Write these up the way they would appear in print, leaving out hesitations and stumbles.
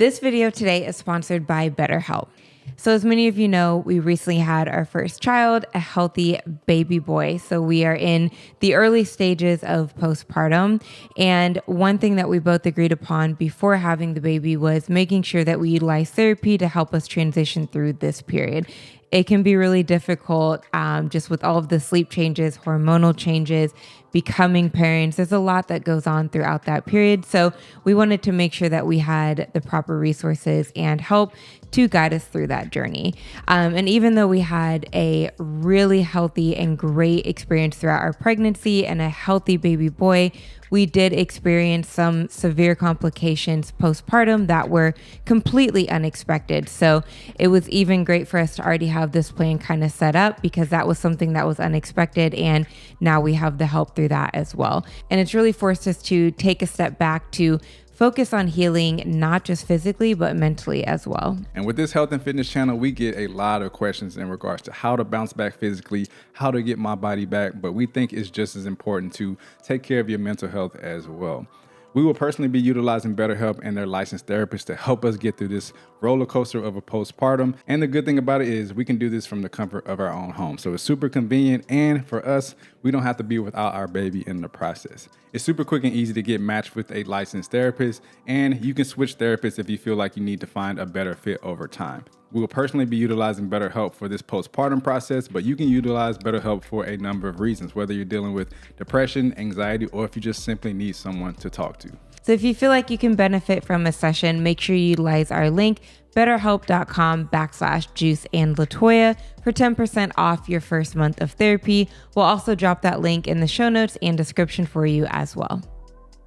This video today is sponsored by BetterHelp. So as many of you know, we recently had our first child, a healthy baby boy. So we are in the early stages of postpartum. And one thing that we both agreed upon before having the baby was making sure that we utilize therapy to help us transition through this period. It can be really difficult just with all of the sleep changes, hormonal changes, becoming parents. There's a lot that goes on throughout that period. So we wanted to make sure that we had the proper resources and help to guide us through that journey. And even though we had a really healthy and great experience throughout our pregnancy and a healthy baby boy, we did experience some severe complications postpartum that were completely unexpected. So it was even great for us to already have this plan kind of set up because that was something that was unexpected. And now we have the help through that as well. And it's really forced us to take a step back to focus on healing, not just physically, but mentally as well. And with this health and fitness channel, we get a lot of questions in regards to how to bounce back physically, how to get my body back. But we think it's just as important to take care of your mental health as well. We will personally be utilizing BetterHelp and their licensed therapists to help us get through this roller coaster of a postpartum. And the good thing about it is we can do this from the comfort of our own home. So it's super convenient. And for us, we don't have to be without our baby in the process. It's super quick and easy to get matched with a licensed therapist. And you can switch therapists if you feel like you need to find a better fit over time. We will personally be utilizing BetterHelp for this postpartum process, but you can utilize BetterHelp for a number of reasons, whether you're dealing with depression, anxiety, or if you just simply need someone to talk to. So if you feel like you can benefit from a session, make sure you utilize our link, betterhelp.com/Juice and Toya for 10% off your first month of therapy. We'll also drop that link in the show notes and description for you as well.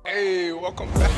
Hey, welcome back.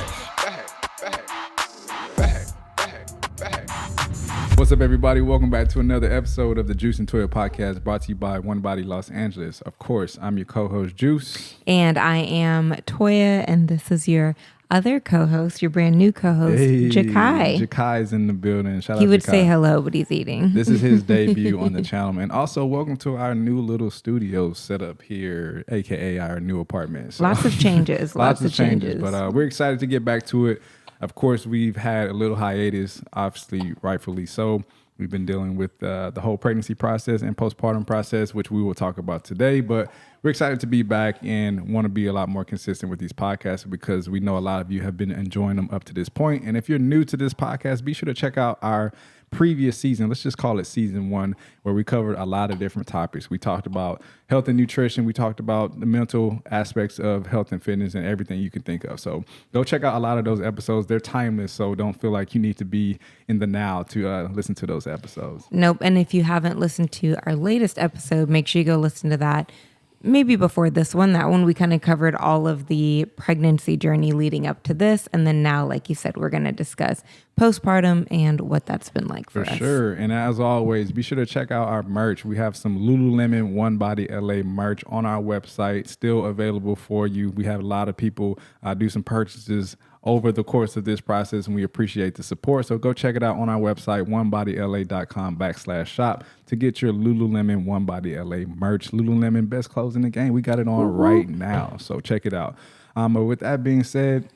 What's up, everybody? Welcome back to another episode of the Juice and Toya podcast, brought to you by One Body Los Angeles. Of course, I'm your co-host, Juice. And I am Toya, and this is your other co-host, your brand new co-host, Jakai. Jakai's in the building. Shout out He would Jakai. say hello, but he's eating. This is his debut on the channel. And also, welcome to our new little studio set up here, a.k.a. our new apartment. So, lots of changes. lots of changes. But we're excited to get back to it. Of course, we've had a little hiatus, obviously, rightfully so. We've been dealing with the whole pregnancy process and postpartum process, which we will talk about today. But we're excited to be back and want to be a lot more consistent with these podcasts because we know a lot of you have been enjoying them up to this point. And if you're new to this podcast, be sure to check out our previous season. Let's just call it season 1, where we covered a lot of different topics. We talked about health and nutrition. We talked about the mental aspects of health and fitness and everything you can think of. So go check out a lot of those episodes. They're timeless, so don't feel like you need to be in the now to listen to those episodes. Nope. And if you haven't listened to our latest episode, make sure you go listen to that. Maybe before this one. That one we kind of covered all of the pregnancy journey leading up to this. And then now, like you said, we're going to discuss postpartum and what that's been like for us. For sure. And as always, be sure to check out our merch. We have some Lululemon One Body LA merch on our website, still available for you. We have a lot of people do some purchases over the course of this process, and we appreciate the support. So go check it out on our website, onebodyla.com/shop to get your Lululemon One Body LA merch. Lululemon, best clothes in the game. We got it on right now. So check it out. But with that being said,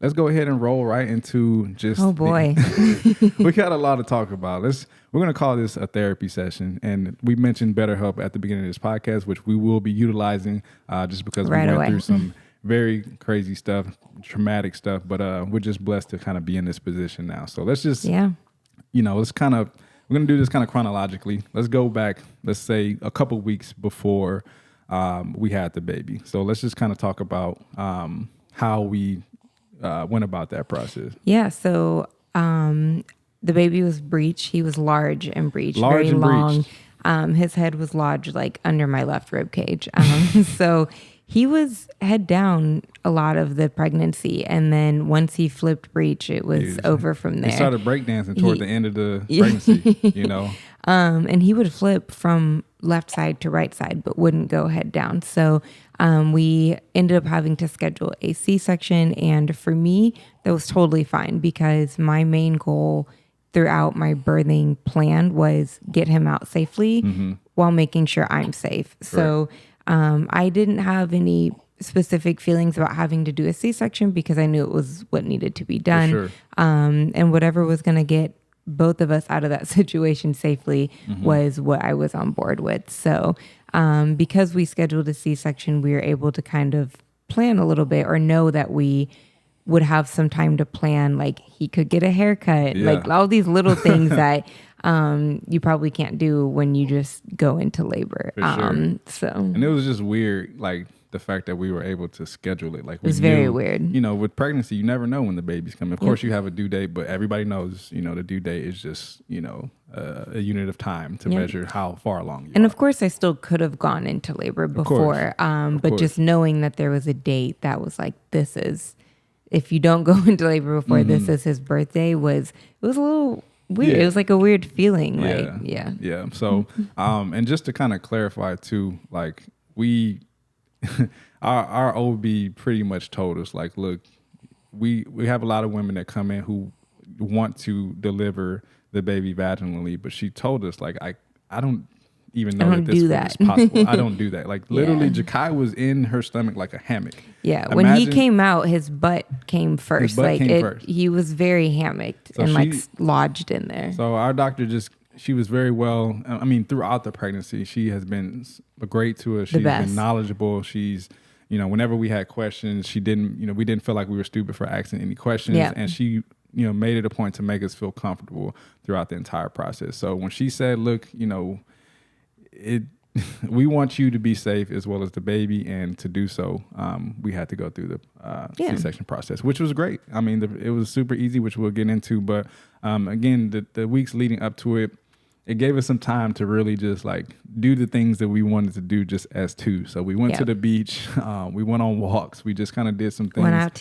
let's go ahead and roll right into just... Oh, boy. We got a lot to talk about. We're going to call this a therapy session. And we mentioned BetterHelp at the beginning of this podcast, which we will be utilizing just because we went through some very crazy stuff, traumatic stuff, but we're just blessed to kind of be in this position now. So let's just, we're going to do this kind of chronologically. Let's go back, let's say a couple weeks before we had the baby. So let's just kind of talk about how we went about that process. Yeah. So the baby was breech. He was large and breech, very long. His head was lodged like under my left rib cage. So he was head down a lot of the pregnancy. And then once he flipped breech, it was over from there. He started breakdancing toward the end of the pregnancy, And he would flip from left side to right side, but wouldn't go head down. So we ended up having to schedule a C-section. And for me, that was totally fine because my main goal throughout my birthing plan was get him out safely while making sure I'm safe. So I didn't have any specific feelings about having to do a C-section because I knew it was what needed to be done. sure. And whatever was going to get both of us out of that situation safely was what I was on board with. So because we scheduled a C-section, we were able to kind of plan a little bit or know that we would have some time to plan, like he could get a haircut, like all these little things that you probably can't do when you just go into labor. And it was just weird, like the fact that we were able to schedule it. Like it was very weird. You know, with pregnancy, you never know when the baby's coming. Of course, you have a due date, but everybody knows, you know, the due date is just, you know, a unit of time to measure how far along you are. And of course, I still could have gone into labor before, but just knowing that there was a date that was like, this is, if you don't go into labor before this is his birthday, it was a little weird. It was like a weird feeling. Yeah. So, and just to kind of clarify too, like our OB pretty much told us, like, look, we have a lot of women that come in who want to deliver the baby vaginally, but she told us, like, I don't even know that this is possible. I don't do that. Like literally, Jakai was in her stomach like a hammock. Yeah, when he came out, his butt came first. He was very hammocked and like lodged in there. So our doctor she was very well. I mean, throughout the pregnancy, she has been great to us. She's been knowledgeable. She's, you know, whenever we had questions, we didn't feel like we were stupid for asking any questions, and she, you know, made it a point to make us feel comfortable throughout the entire process. So when she said, look, you know, we want you to be safe as well as the baby, and to do so, we had to go through the C-section process, which was great. I mean, it was super easy, which we'll get into. But again, the weeks leading up to it, it gave us some time to really just like do the things that we wanted to do just as two. So we went to the beach, we went on walks, we just kind of did some things. Went out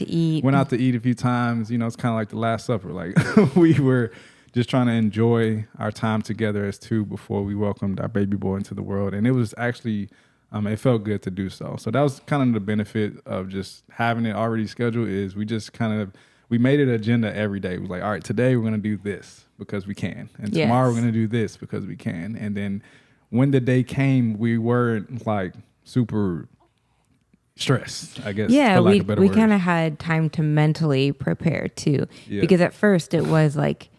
to eat a few times. You know, it's kind of like the Last Supper. Like we were just trying to enjoy our time together as two before we welcomed our baby boy into the world. And it was actually, it felt good to do so. So that was kind of the benefit of just having it already scheduled, is we made it an agenda every day. We was like, all right, today we're going to do this because we can. And tomorrow we're going to do this because we can. And then when the day came, we weren't like super stressed, I guess. Yeah, we kind of had time to mentally prepare too. Yeah. Because at first it was like,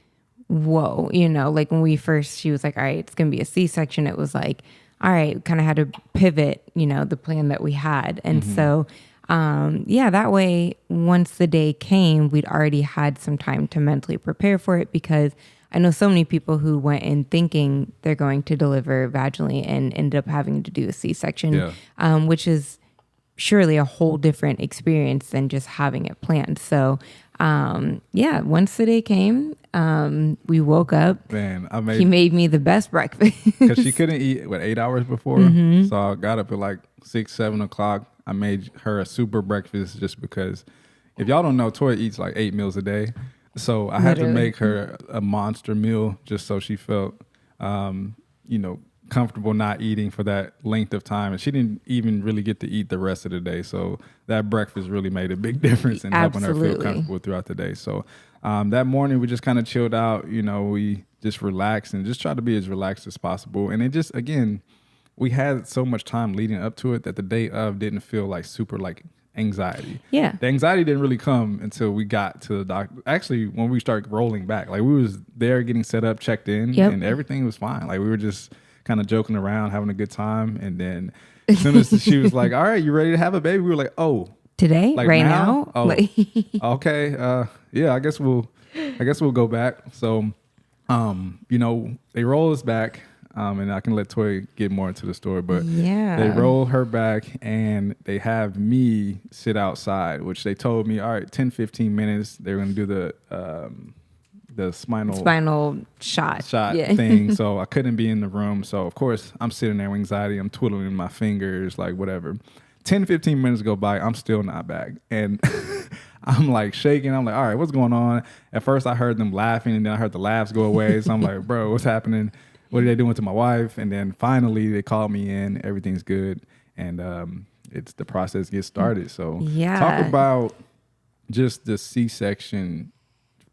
whoa, you know, like when she was like, all right, it's going to be a C-section. It was like, all right, kind of had to pivot, you know, the plan that we had. And so, that way, once the day came, we'd already had some time to mentally prepare for it, because I know so many people who went in thinking they're going to deliver vaginally and ended up having to do a C-section, which is surely a whole different experience than just having it planned. So, once the day came, we woke up. Man, he made me the best breakfast because she couldn't eat 8 hours before. So I got up at like 6-7 o'clock. I made her a super breakfast just because, if y'all don't know, Toya eats like 8 meals a day. So I had to make her a monster meal just so she felt, comfortable not eating for that length of time. And she didn't even really get to eat the rest of the day. So that breakfast really made a big difference in helping her feel comfortable throughout the day. So that morning we just kind of chilled out. You know, we just relaxed and just tried to be as relaxed as possible. And it just, again, we had so much time leading up to it that the day of didn't feel like super like anxiety. Yeah. The anxiety didn't really come until we got to the doctor. Actually, when we started rolling back, like we was there getting set up, checked in, and everything was fine. Like we were just kind of joking around, having a good time. And then as soon as she was like, all right, you ready to have a baby? We were like, oh. Today? Like right now? Oh, okay. I guess we'll go back. So, they roll us back. And I can let Toya get more into the story, but they roll her back and they have me sit outside, which they told me, all right, 10-15 minutes. They're going to do the spinal shot thing. So I couldn't be in the room. So of course I'm sitting there with anxiety. I'm twiddling my fingers, like whatever. 10-15 minutes go by. I'm still not back. And I'm like shaking. I'm like, all right, what's going on? At first I heard them laughing and then I heard the laughs go away. So I'm like, bro, what's happening? What are they doing to my wife? And then finally they called me in. Everything's good. And it's the process gets started. So talk about just the C-section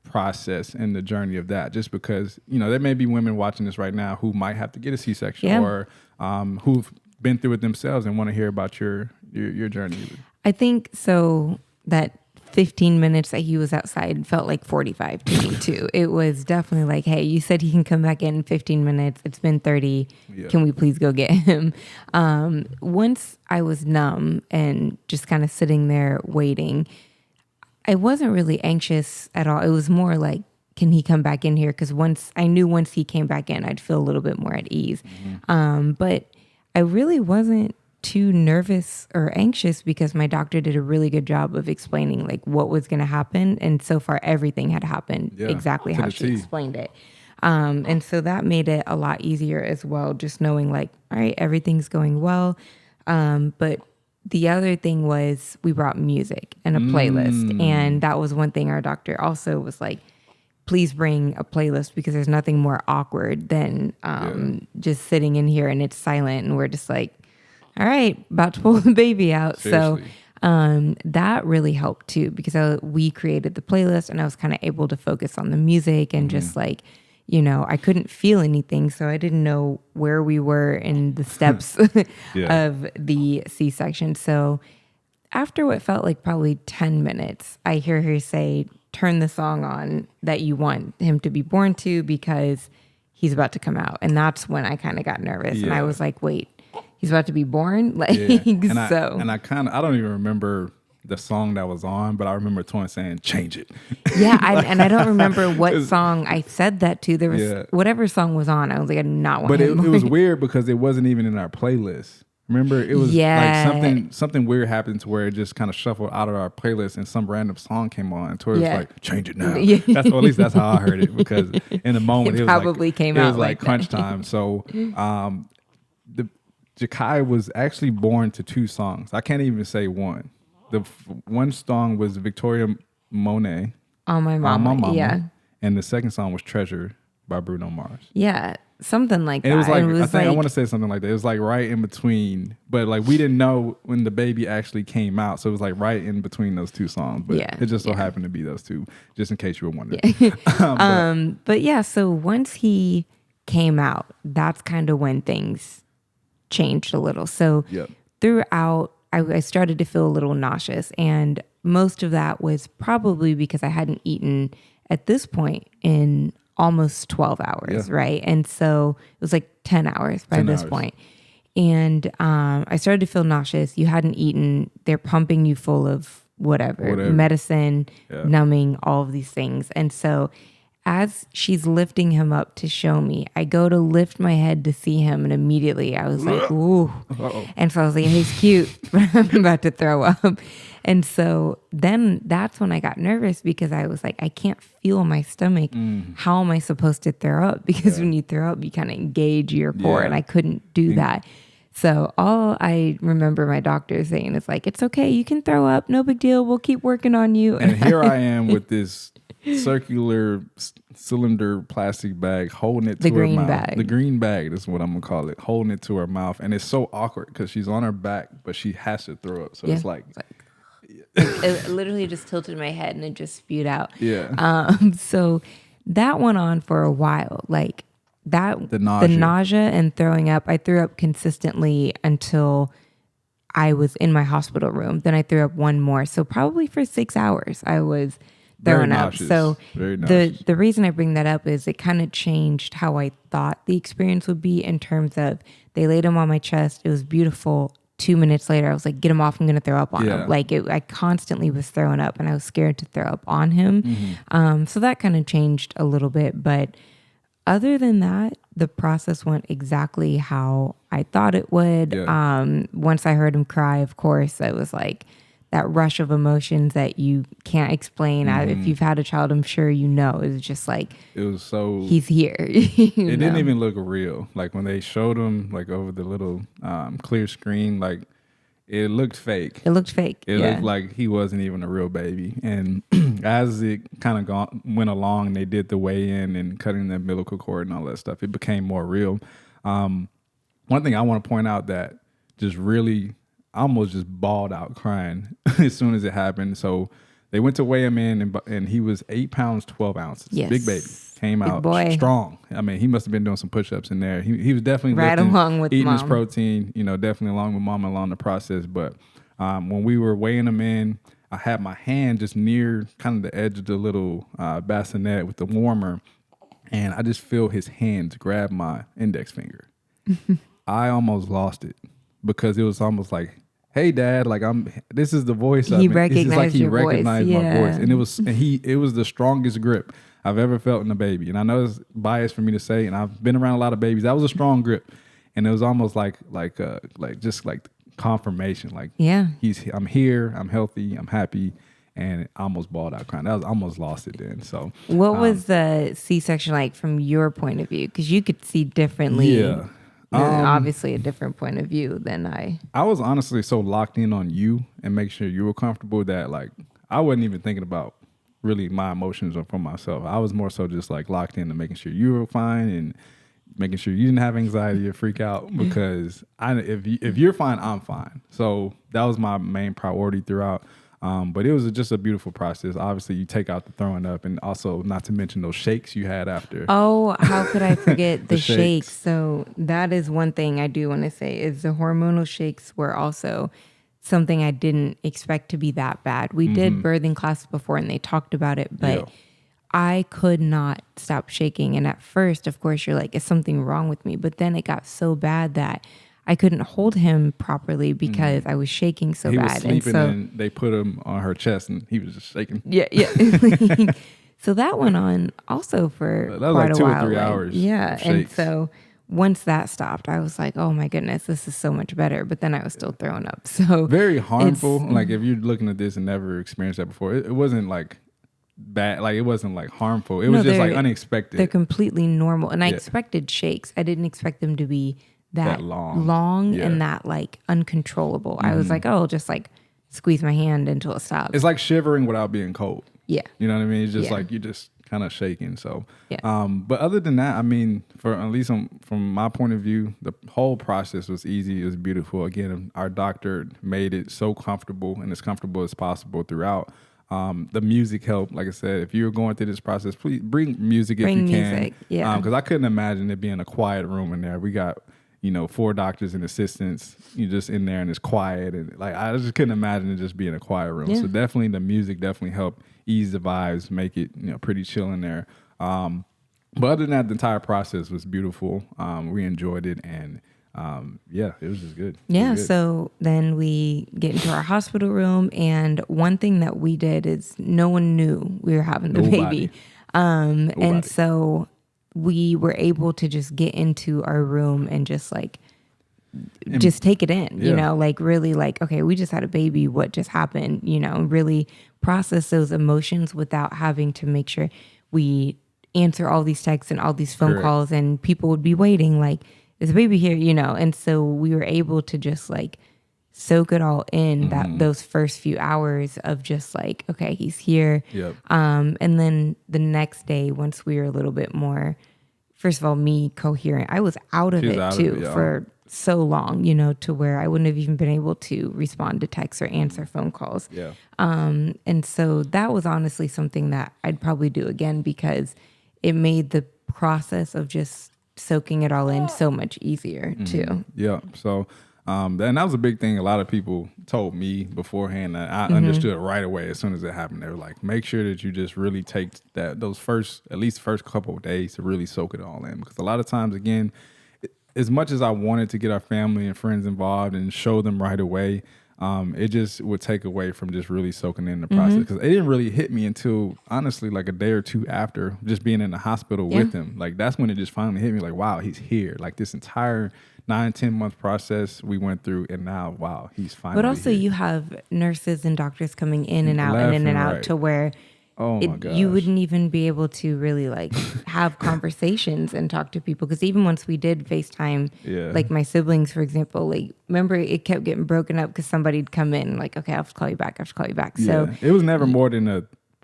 process and the journey of that. Just because, there may be women watching this right now who might have to get a C-section or who've been through it themselves and want to hear about your journey. I think so that 15 minutes that he was outside felt like 45 to me too. It was definitely like, hey, you said he can come back in 15 minutes. It's been 30. Yeah. Can we please go get him? Once I was numb and just kind of sitting there waiting, I wasn't really anxious at all. It was more like, can he come back in here? Because once he came back in, I'd feel a little bit more at ease. But I really wasn't too nervous or anxious because my doctor did a really good job of explaining like what was going to happen. And so far, everything had happened exactly how she explained it. And so that made it a lot easier as well, just knowing like, all right, everything's going well. But the other thing was we brought music and a playlist. And that was one thing our doctor also was like, please bring a playlist because there's nothing more awkward than just sitting in here and it's silent and we're just like, all right, about to pull the baby out. Seriously. So that really helped too because we created the playlist and I was kind of able to focus on the music and just like, you know, I couldn't feel anything. So I didn't know where we were in the steps of the C-section. So after what felt like probably 10 minutes, I hear her say, turn the song on that you want him to be born to because he's about to come out. And that's when I kind of got nervous. And I was like, wait, he's about to be born? Like, and I don't even remember the song that was on, but I remember Toya saying, change it. Yeah, and I don't remember what song I said that to. There was whatever song was on. I was like, I do not want it was weird because it wasn't even in our playlist. Remember, it was like something weird happened to where it just kind of shuffled out of our playlist and some random song came on. And Toya was like, change it now. At least that's how I heard it because in the moment it probably came out. It was like crunch time. So the Jakai was actually born to 2 songs. I can't even say one. The one song was Victoria Monet. On My Mama. Yeah. And the second song was Treasure by Bruno Mars. Yeah. Something like that. It was like, I want to say something like that. It was like right in between, but like we didn't know when the baby actually came out. So it was like right in between those 2 songs, but it just so happened to be those 2, just in case you were wondering. But yeah, so once he came out, that's kind of when things changed a little. So throughout, I started to feel a little nauseous, and most of that was probably because I hadn't eaten at this point in almost 12 hours, right? And so it was like 10 hours by this point. And I started to feel nauseous. You hadn't eaten. They're pumping you full of whatever. Medicine, numbing, all of these things. And so as she's lifting him up to show me, I go to lift my head to see him, and immediately I was like, ooh. And so I was like, he's cute, but I'm about to throw up. And so then that's when I got nervous because I was like, I can't feel my stomach. How am I supposed to throw up? Because when you throw up, you kind of engage your core, and I couldn't do that. So all I remember my doctor saying is like, it's okay, you can throw up, no big deal, we'll keep working on you. And here I am with this circular cylinder plastic bag holding it to her mouth. The green bag is what I'm gonna call it, holding it to her mouth. And it's so awkward because she's on her back, but she has to throw up. So it's like it literally just tilted my head and it just spewed out. So that went on for a while. Like that, the nausea and throwing up. I threw up consistently until I was in my hospital room. Then I threw up one more. So probably for 6 hours I was throwing up. So the reason I bring that up is it kind of changed how I thought the experience would be in terms of they laid him on my chest. It was beautiful. 2 minutes later, I was like, get him off. I'm going to throw up on him. Like I constantly was throwing up and I was scared to throw up on him. So that kind of changed a little bit. But other than that, the process went exactly how I thought it would. Once I heard him cry, of course, it was like that rush of emotions that you can't explain. If you've had a child, I'm sure you know. It was just like, it was so, he's here. It didn't even look real. Like when they showed him like over the little clear screen, like it looked fake. It looked fake. It looked like he wasn't even a real baby. And as it kind of went along, they did the weigh in and cutting the umbilical cord and all that stuff. It became more real. One thing I want to point out that just really, I almost just bawled out crying as soon as it happened. So they went to weigh him in, and he was 8 pounds, 12 ounces. Yes. Big baby. Came out strong. I mean, he must have been doing some push-ups in there. He was definitely right along with eating mom. His protein, definitely along with mom along the process. But When we were weighing him in, I had my hand just near kind of the edge of the little bassinet with the warmer, and I just feel his hands grab my index finger. I almost lost it because it was almost like, "Hey, Dad, like this is the voice." He recognized your voice. Recognized my voice, and it was the strongest grip I've ever felt in a baby. And I know it's biased for me to say, and I've been around a lot of babies. That was a strong grip, and it was almost like confirmation. Like, I'm here, I'm healthy, I'm happy. And I almost bawled out crying. I almost lost it then. So, what was the C-section like from your point of view? Because you could see differently. Yeah. Obviously a different point of view than I was honestly so locked in on you and make sure you were comfortable that like I wasn't even thinking about really my emotions or for myself. I was more so just like locked in to making sure you were fine and making sure you didn't have anxiety or freak out, because if you're fine, I'm fine. So that was my main priority throughout. But it was just a beautiful process. Obviously, you take out the throwing up, and also not to mention those shakes you had after. Oh, how could I forget the shakes? So that is one thing I do want to say is the hormonal shakes were also something I didn't expect to be that bad. We did birthing classes before, and they talked about it, but I could not stop shaking. And at first, of course, you're like, is something wrong with me? But then it got so bad that I couldn't hold him properly because I was shaking so bad. He was sleeping, and they put him on her chest, and he was just shaking. Yeah. So that went on also for that was quite like a 2 while. or 3 hours. Yeah, and so once that stopped, I was like, oh my goodness, this is so much better. But then I was still throwing up. So very harmful. Like if you're looking at this and never experienced that before, it wasn't like bad. Like it wasn't like harmful. It was just like unexpected. They're completely normal. And I expected shakes. I didn't expect them to be that long and that like uncontrollable. I was like, oh, just like squeeze my hand until it stops. It's like shivering without being cold. Yeah. You know what I mean? It's just like you're just kind of shaking. So, but other than that, I mean, for at least from my point of view, the whole process was easy. It was beautiful. Again, our doctor made it so comfortable and as comfortable as possible throughout. The music helped. Like I said, if you're going through this process, please bring music if you can. Yeah. Because I couldn't imagine it being a quiet room in there. We got 4 doctors and assistants, you're just in there and it's quiet. And like, I just couldn't imagine it just being a quiet room. So definitely the music definitely helped ease the vibes, make it, pretty chill in there. But other than that, the entire process was beautiful. We enjoyed it. And it was just good. Yeah. So then we get into our hospital room. And one thing that we did is no one knew we were having the baby. And so we were able to just get into our room and just like, just take it in, like really like, okay, we just had a baby. What just happened? Really process those emotions without having to make sure we answer all these texts and all these phone calls, and people would be waiting like, is a baby here, And so we were able to just like soak it all in those first few hours of just like, okay, he's here. Yep. And then the next day, once we were a little bit more, first of all, me coherent, I was out of it too for so long, to where I wouldn't have even been able to respond to texts or answer phone calls. Yeah. And so that was honestly something that I'd probably do again, because it made the process of just soaking it all in so much easier too. Yeah. So, and that was a big thing. A lot of people told me beforehand that I understood right away as soon as it happened. They were like, make sure that you just really take those first couple of days to really soak it all in. Because a lot of times, again, as much as I wanted to get our family and friends involved and show them right away, it just would take away from just really soaking in the process. Because it didn't really hit me until, honestly, like a day or two after just being in the hospital with him. Like, that's when it just finally hit me like, wow, he's here. Like, this entire 9-10 month process we went through, and now, wow, he's finally But also here. You have nurses and doctors coming in and out and in and out to where you wouldn't even be able to really like have conversations and talk to people. Because even once we did FaceTime, like my siblings, for example, like remember it kept getting broken up because somebody'd come in like, okay, I'll have to call you back. So it was never more than a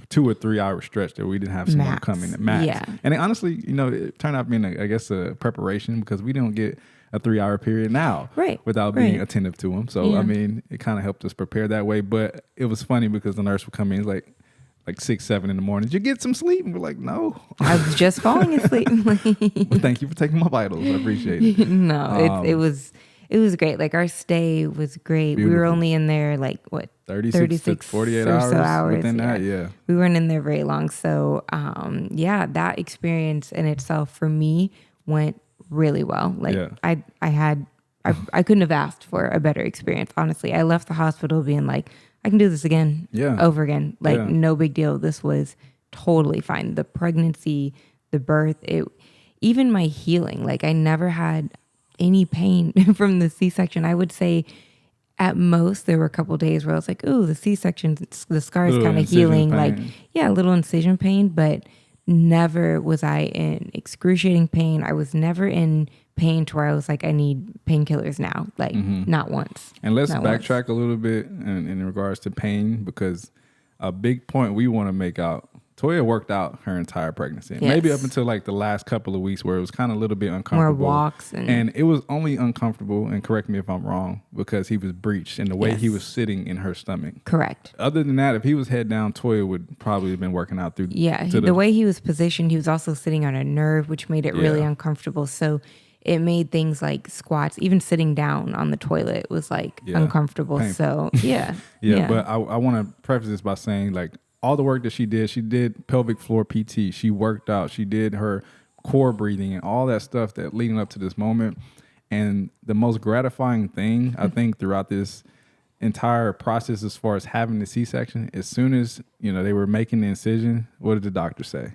2 or 3 hour stretch that we didn't have someone come in at max. Yeah. And honestly, it turned out being a preparation, because we don't get a 3 hour period now without being attentive to them. So, I mean, it kind of helped us prepare that way. But it was funny because the nurse would come in like 6, 7 in the morning. Did you get some sleep? And we're like, no. I was just falling asleep. Well, thank you for taking my vitals. I appreciate it. No, It was great. Like our stay was great. We were Beautiful. only in there like what 36 to 48 or so hours within that. Yeah. We weren't in there very long. So yeah, that experience in itself for me went really well. Like I couldn't have asked for a better experience, honestly. I left the hospital being like, I can do this again, over again. Like no big deal. This was totally fine. The pregnancy, the birth, even my healing, like I never had any pain from the C-section. I would say at most there were a couple of days where I was like, oh, the C-section, the scar is kind of healing. Pain. Like, yeah, a little incision pain, but never was I in excruciating pain. I was never in pain to where I was like, I need painkillers now. Like not once. And let's backtrack a little bit in regards to pain, because a big point we want to make out, Toya worked out her entire pregnancy. Yes. Maybe up until like the last couple of weeks where it was kind of a little bit uncomfortable. More walks. And it was only uncomfortable, and correct me if I'm wrong, because he was breached in the way he was sitting in her stomach. Correct. Other than that, if he was head down, Toya would probably have been working out through. Yeah, the way he was positioned, he was also sitting on a nerve, which made it really uncomfortable. So it made things like squats, even sitting down on the toilet was like uncomfortable. Painful. So yeah. But I want to preface this by saying, like, all the work that she did pelvic floor PT, she worked out, she did her core breathing and all that stuff that leading up to this moment. And the most gratifying thing, I think, throughout this entire process as far as having the C-section, as soon as, they were making the incision, what did the doctor say?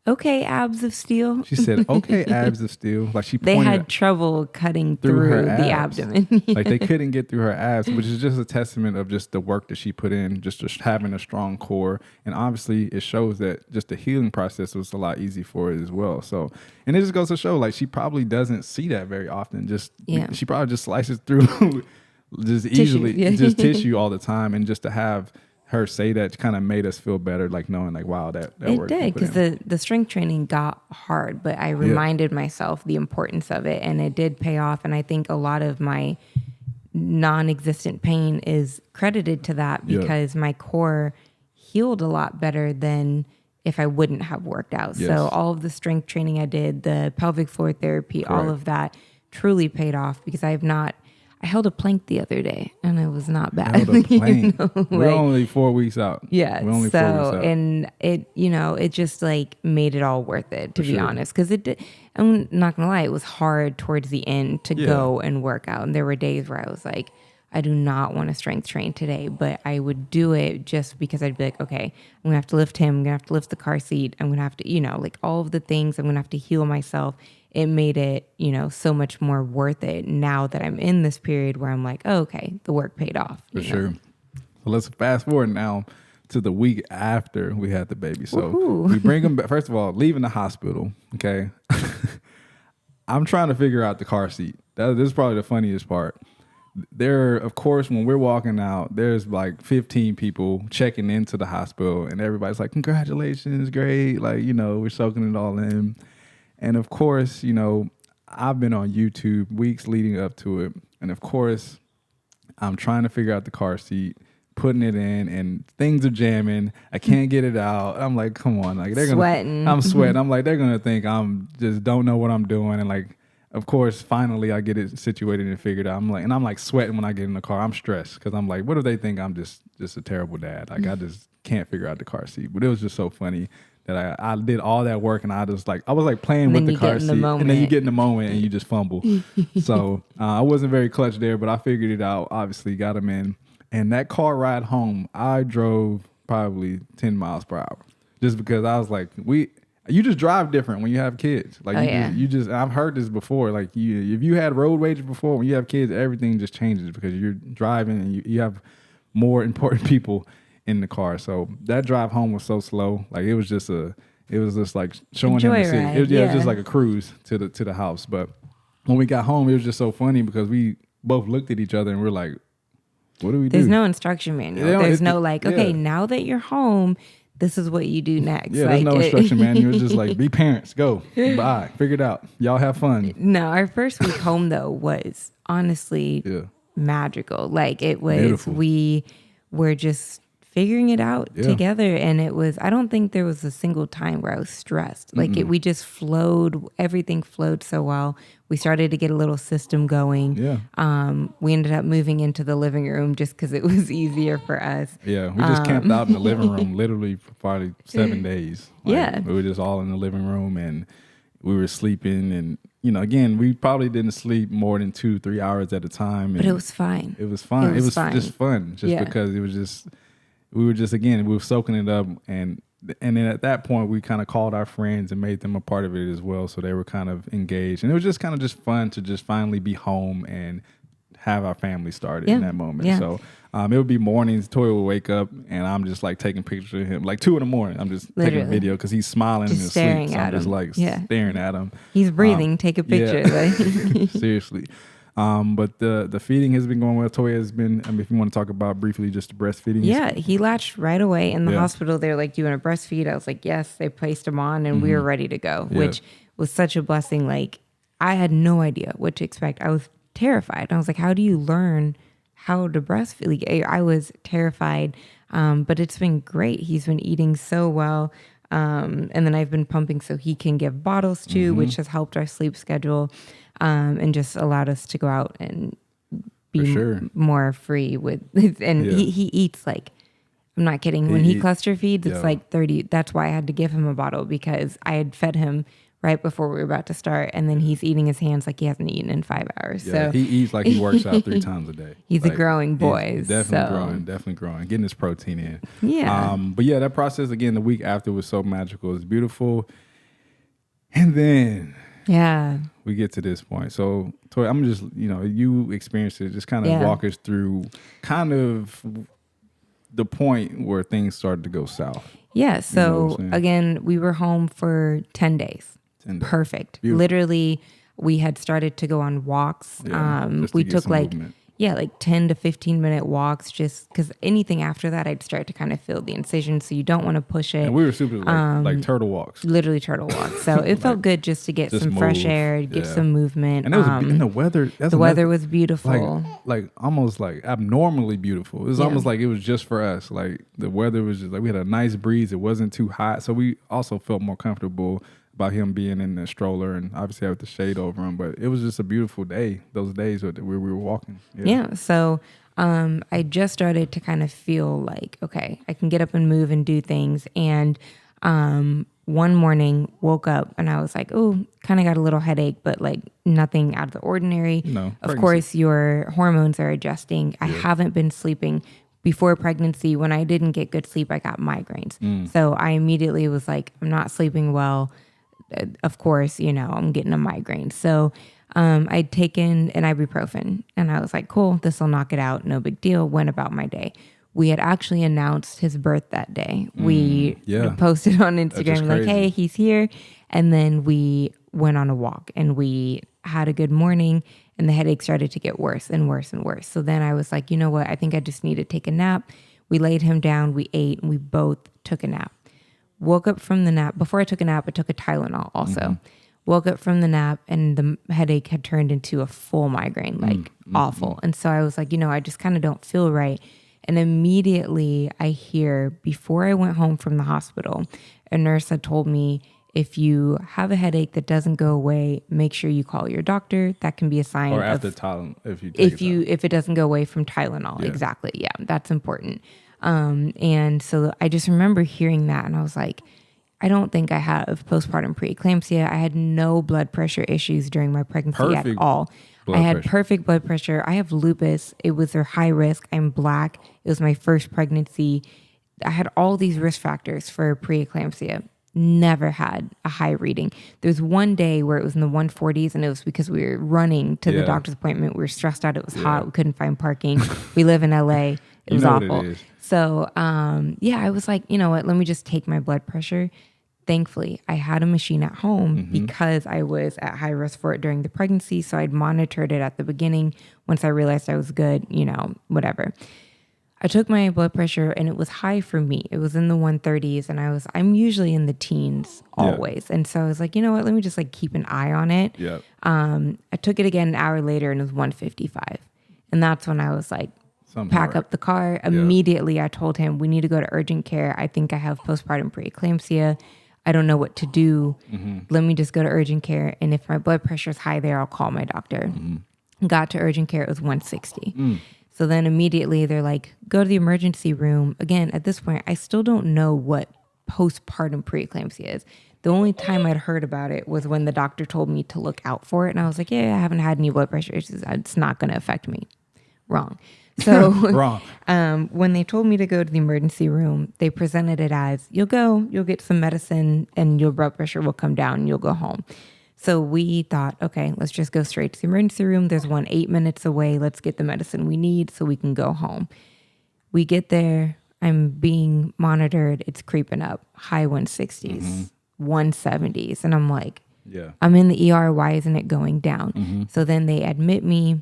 Okay, abs of steel. She said, okay, abs of steel. Like they had trouble cutting through the abdomen. Like they couldn't get through her abs, which is just a testament of just the work that she put in, just having a strong core. And obviously it shows that just the healing process was a lot easier for her as well. So, and it just goes to show, like, she probably doesn't see that very often. She probably just slices through just easily, just tissue all the time. And just to have her say that kind of made us feel better, like knowing like, wow, that it did, because the strength training got hard, but I reminded myself the importance of it, and it did pay off. And I think a lot of my non-existent pain is credited to that, because my core healed a lot better than if I wouldn't have worked out. So all of the strength training I did, the pelvic floor therapy, all of that truly paid off, because I held a plank the other day, and it was not bad. Held a plank. We're only 4 weeks out. Yeah. We're only 4 weeks out. And it, it just like made it all worth it, to be honest. Because I'm not going to lie, it was hard towards the end to go and work out. And there were days where I was like, I do not want to strength train today, but I would do it just because I'd be like, okay, I'm going to have to lift him. I'm going to have to lift the car seat. I'm going to have to, like all of the things, I'm going to have to heal myself. It made it, so much more worth it now that I'm in this period where I'm like, oh, okay, the work paid off. For sure. So let's fast forward now to the week after we had the baby. So we bring him back. First of all, leaving the hospital, okay? I'm trying to figure out the car seat. This is probably the funniest part. There, of course, when we're walking out, there's like 15 people checking into the hospital, and everybody's like, congratulations, great. Like, we're soaking it all in. And of course, I've been on YouTube weeks leading up to it. And of course, I'm trying to figure out the car seat, putting it in, and things are jamming. I can't get it out. I'm like, come on. Like sweating. I'm sweating. I'm like, they're going to think I'm just don't know what I'm doing. And like, of course, finally I get it situated and figured out. I'm like sweating when I get in the car. I'm stressed because I'm like, what if they think I'm just a terrible dad? Like I just can't figure out the car seat. But it was just so funny that I did all that work, and I was like playing with the car seat, and then you get in the moment and you just fumble. So I wasn't very clutch there, but I figured it out. Obviously, got him in, and that car ride home, I drove probably 10 miles per hour, just because I was like, you just drive different when you have kids. Like you just I've heard this before. Like if you had road rage before, when you have kids, everything just changes because you're driving and you have more important people in the car. So that drive home was so slow. Like it was just like showing him the city. It was just like a cruise to the house. But when we got home, it was just so funny because we both looked at each other and we're like, what do we do? There's no instruction manual. There's no like, okay, now that you're home, this is what you do next. Yeah, there's no instruction manual. It's just like, be parents, go, bye, figure it out. Y'all have fun. No, our first week home though was honestly magical. Like it was, beautiful. We were just figuring it out together. And I don't think there was a single time where I was stressed. Like we just flowed, everything flowed so well. We started to get a little system going. Yeah. We ended up moving into the living room just because it was easier for us. Yeah. We just camped out in the living room literally for probably 7 days. Yeah. We were just all in the living room and we were sleeping. And, again, we probably didn't sleep more than 2-3 hours at a time. But it was fine. It was fun. It was fine. just fun because it was just, we were soaking it up. And then at that point, we kind of called our friends and made them a part of it as well. So they were kind of engaged. And it was just kind of just fun to just finally be home and have our family started in that moment. Yeah. So it would be mornings. Toya would wake up and I'm just like taking pictures of him. Like 2 a.m. I'm just taking a video because he's smiling in his sleep. So I'm just like staring at him. He's breathing. Take a picture. Yeah. Seriously. But the feeding has been going well. Toya has been, if you want to talk about briefly just the breastfeeding. Yeah, he latched right away in the hospital. They're like, do you want to breastfeed? I was like, yes. They placed him on and we were ready to go, which was such a blessing. Like I had no idea what to expect. I was terrified. I was like, how do you learn how to breastfeed? Like, I was terrified, but it's been great. He's been eating so well. And then I've been pumping so he can give bottles too, which has helped our sleep schedule. And just allowed us to go out and be more free with, and he eats like, I'm not kidding. When he cluster feeds, it's like 30. That's why I had to give him a bottle because I had fed him right before we were about to start. And then he's eating his hands like he hasn't eaten in 5 hours. Yeah, so he eats like he works out 3 times a day. He's like, a growing boy. Definitely growing, getting his protein in. Yeah. But yeah, that process again, the week after was so magical. It was beautiful. And then we get to this point. So, Toya, I'm just, you experienced it. Just kind of walk us through kind of the point where things started to go south. Yeah. So, again, we were home for 10 days. 10 days. Perfect. Beautiful. Literally, we had started to go on walks. We took like movement. Like 10 to 15 minute walks, just because anything after that, I'd start to kind of feel the incision. So you don't want to push it. And we were super like turtle walks. Literally turtle walks. So it felt good just to get some fresh air, get some movement. And it was and the weather. The weather was beautiful. Like almost like abnormally beautiful. It was almost like it was just for us. Like the weather was just like we had a nice breeze. It wasn't too hot. So we also felt more comfortable about him being in the stroller and obviously have the shade over him. But it was just a beautiful day, those days where we were walking. So I just started to kind of feel like, okay, I can get up and move and do things. And one morning woke up and I was like, oh, kind of got a little headache, but like nothing out of the ordinary. No, of course, your hormones are adjusting. I haven't been sleeping. Before pregnancy, when I didn't get good sleep, I got migraines. So I immediately was like, I'm not sleeping well. Of course, I'm getting a migraine. So I'd taken an ibuprofen and I was like, cool, this will knock it out. No big deal. Went about my day. We had actually announced his birth that day. We posted on Instagram like, hey, he's here. And then we went on a walk and we had a good morning and the headache started to get worse and worse and worse. So then I was like, you know what? I think I just need to take a nap. We laid him down, we ate, and we both took a nap. Woke up from the nap. Before I took a nap, I took a Tylenol also. Woke up from the nap and the headache had turned into a full migraine, like awful. And so I was like, I just kind of don't feel right. And immediately I hear, before I went home from the hospital, a nurse had told me, if you have a headache that doesn't go away, make sure you call your doctor. That can be a sign. Or after Tylenol, if it doesn't go away from Tylenol. Yeah. Exactly. Yeah, that's important. And so I just remember hearing that and I was like, I don't think I have postpartum preeclampsia. I had no blood pressure issues during my pregnancy at all. I had perfect blood pressure. I have lupus. It was a high risk. I'm Black. It was my first pregnancy. I had all these risk factors for preeclampsia. Never had a high reading. There was one day where it was in the 140s and it was because we were running to the doctor's appointment. We were stressed out. It was hot. We couldn't find parking. We live in LA. It was awful. So, I was like, you know what? Let me just take my blood pressure. Thankfully, I had a machine at home because I was at high risk for it during the pregnancy. So I'd monitored it at the beginning. Once I realized I was good, whatever. I took my blood pressure and it was high for me. It was in the 130s and I'm usually in the teens always. And so I was like, you know what? Let me just keep an eye on it. I took it again an hour later and it was 155. And that's when I was like, pack up the car. Immediately, I told him, we need to go to urgent care. I think I have postpartum preeclampsia. I don't know what to do. Let me just go to urgent care. And if my blood pressure is high there, I'll call my doctor. Got to urgent care, it was 160. So then immediately they're like, go to the emergency room. Again, at this point, I still don't know what postpartum preeclampsia is. The only time I'd heard about it was when the doctor told me to look out for it. And I was like, yeah, I haven't had any blood pressure issues. It's not going to affect me. Wrong. So when they told me to go to the emergency room, they presented it as, you'll get some medicine and your blood pressure will come down and you'll go home. So we thought, okay, let's just go straight to the emergency room. There's one 8 minutes away. Let's get the medicine we need so we can go home. We get there. I'm being monitored. It's creeping up. High 160s, 170s. And I'm like, I'm in the ER. Why isn't it going down? So then they admit me.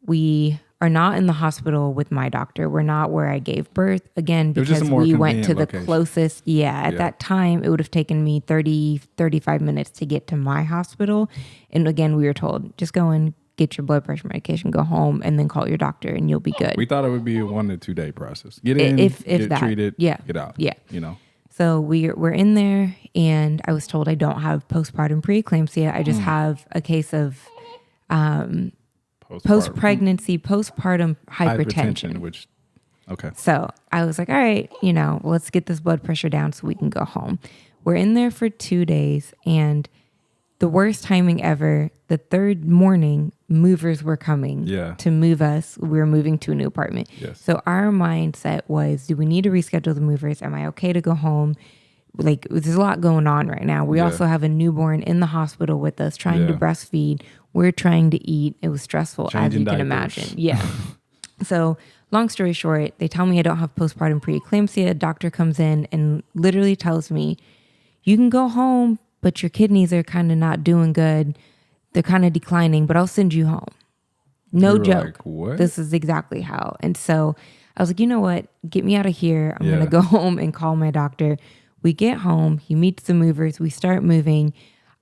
We are not in the hospital with my doctor. We're not where I gave birth. Again, because we went to the closest. At that time, it would have taken me 30, 35 minutes to get to my hospital. And again, we were told, just go and get your blood pressure medication, go home, and then call your doctor, and you'll be good. We thought it would be a 1 to 2 day process. Get in, get treated, get out. So we're in there, and I was told I don't have postpartum preeclampsia. I just have a case of post-pregnancy, postpartum hypertension. So I was like, all right, let's get this blood pressure down so we can go home. We're in there for 2 days, and the worst timing ever, the third morning, movers were coming to move us. We were moving to a new apartment. So our mindset was, do we need to reschedule the movers? Am I okay to go home? Like, there's a lot going on right now. We also have a newborn in the hospital with us trying to breastfeed. We're trying to eat. It was stressful, as you can imagine. So long story short, they tell me I don't have postpartum preeclampsia. A doctor comes in and literally tells me, you can go home, but your kidneys are kind of not doing good. They're kind of declining, but I'll send you home. No joke. Like, what? This is exactly how. And so I was like, you know what? Get me out of here. I'm going to go home and call my doctor. We get home. He meets the movers. We start moving.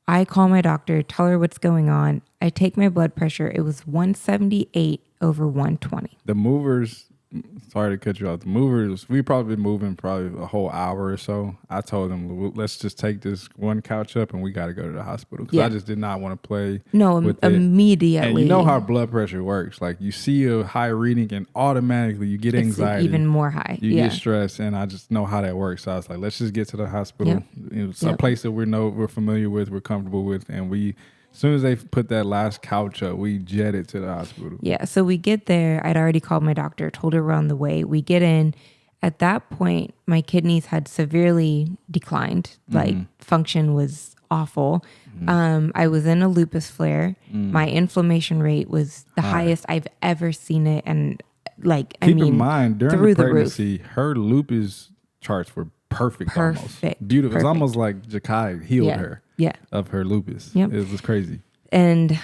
I call my doctor, tell her what's going on. I take my blood pressure. It was 178 over 120. The movers, sorry to cut you off. The movers, we probably been moving probably a whole hour or so. I told them, let's just take this one couch up and we got to go to the hospital. Because I just did not want to play with immediately. And you know how blood pressure works. Like, you see a high reading and automatically you get anxiety. It's even more high. You get stressed, and I just know how that works. So I was like, let's just get to the hospital. It's a place that we're familiar with, we're comfortable with, and as soon as they put that last couch up, we jetted to the hospital. So we get there. I'd already called my doctor, told her we're on the way. We get in. At that point, my kidneys had severely declined. Like, function was awful. I was in a lupus flare. My inflammation rate was the highest I've ever seen it. And keep in mind, during the pregnancy, her lupus charts were perfect. Almost. Beautiful. It was almost like Jakai healed her of her lupus. It was crazy. And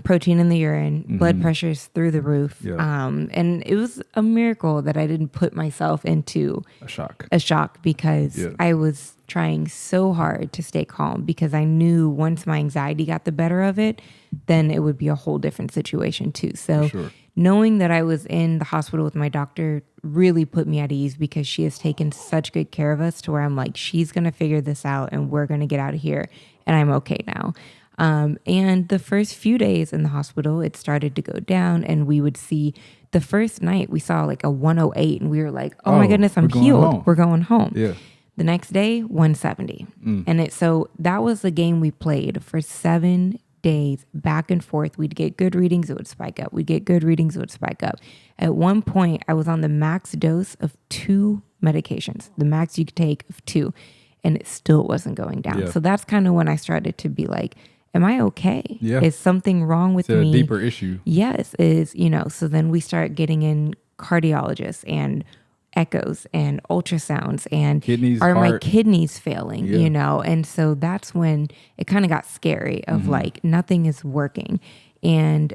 protein in the urine, blood pressure's through the roof. And it was a miracle that I didn't put myself into a shock because I was trying so hard to stay calm, because I knew once my anxiety got the better of it, then it would be a whole different situation too. So knowing that I was in the hospital with my doctor really put me at ease, because she has taken such good care of us to where I'm like, she's going to figure this out and we're going to get out of here. And I'm okay now. And the first few days in the hospital, it started to go down, and we would see the first night we saw like a 108, and we were like, oh my goodness, I'm healed. We're going home. The next day, 170. And so that was the game we played for 7 days, back and forth. We'd get good readings, it would spike up. We'd get good readings, it would spike up. At one point, I was on the max dose of 2 medications, the max you could take of 2, and it still wasn't going down. So that's kind of when I started to be like, am I okay? Is something wrong with me? It's a deeper issue. Yes, so then we start getting in cardiologists and echoes and ultrasounds and my kidneys failing, And so that's when it kind of got scary of like, nothing is working. And